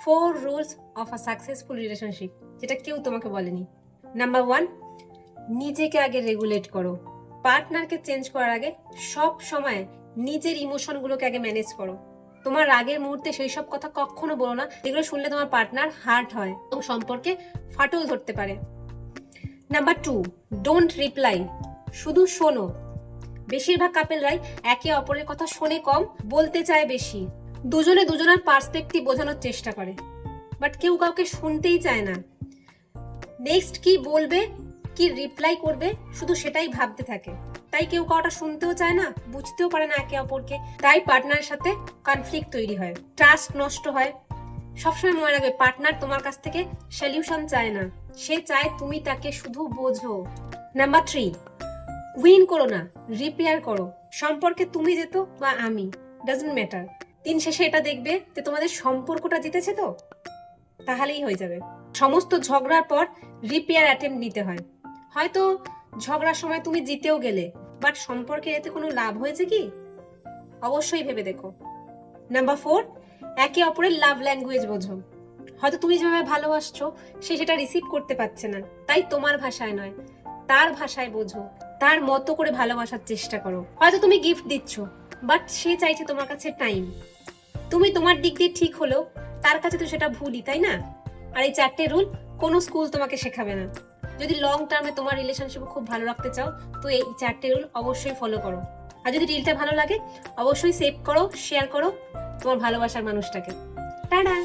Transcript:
4 rules of a successful relationship, যেটা কেউ তোমাকে বলেনি। নাম্বার 1, নিজেকে আগে রেগুলেট করো। পার্টনারকে চেঞ্জ করার আগে সব সময় নিজের ইমোশনগুলোকে আগে ম্যানেজ করো। তোমার রাগের মুহূর্তে সেই সব কথা কখনো বলো না যেগুলো শুনলে তোমার পার্টনার হার্ট হয় এবং সম্পর্কে ফাটল ধরতে পারে। নাম্বার 2, ডোন্ট রিপ্লাই, শুধু শোনো। বেশিরভাগ কাপেলরাই একে অপরের কথা শোনে কম, বলতে চায় বেশি। দুজনে দুজনের পার্সপেক্টিভ বোঝানোর চেষ্টা করে, বাট কেউ কাউকে শুনতেই চায় না। নেক্সট কি বলবে, কি রিপ্লাই করবে, শুধু সেটাই ভাবতে থাকে। তাই কেউ কাউটা শুনতেও চায় না, বুঝতেও পারে না একে অপরকে। তাই পার্টনারের সাথে কনফ্লিক্ট তৈরি হয়, ট্রাস্ট নষ্ট হয়। সবসময় মনে রাখবে, পার্টনার তোমার কাছ থেকে সলিউশন চায় না, সে চায় তুমি তাকে শুধু বোঝো। নাম্বার 3, উইন করো না, রিপেয়ার করো। সম্পর্কে তুমি যেত বা আমি, ডাজন্ট ম্যাটার। দিন শেষে এটা দেখবে যে তোমাদের সম্পর্কটা জিতেছে, তো তাহলেই হয়ে যাবে। সমস্ত ঝগড়ার পর রিপেয়ার অ্যাটেম্প্ট নিতে হয়। হয়তো ঝগড়ার সময় তুমি জিতেও গেলে, বাট সম্পর্কে এতে কোনো লাভ হয়েছে কি? অবশ্যই ভেবে দেখো। নাম্বার 4, একে অপরের লাভ ল্যাঙ্গুয়েজ বোঝো। হয়তো তুমি যেভাবে ভালোবাসছো সে সেটা রিসিভ করতে পারছে না, তাই তোমার ভাষায় নয় তার ভাষায় বোঝো, তার মতো করে ভালোবাসার চেষ্টা করো। হয়তো তুমি গিফট দিচ্ছ, বাট সে চাইছে তোমার কাছে টাইম। তুমি তোমার দিক দিয়ে ঠিক হলেও তার কাছে তো সেটা ভুলই, তাই না? আর এই 4টে রুল কোনো স্কুল তোমাকে শেখাবে না। যদি লং টার্মে তোমার রিলেশনশিপ খুব ভালো রাখতে চাও, তো এই 4টে রুল অবশ্যই ফলো করো। আর যদি রিলটা ভালো লাগে অবশ্যই সেভ করো, শেয়ার করো তোমার ভালোবাসার মানুষটাকে। টাটা।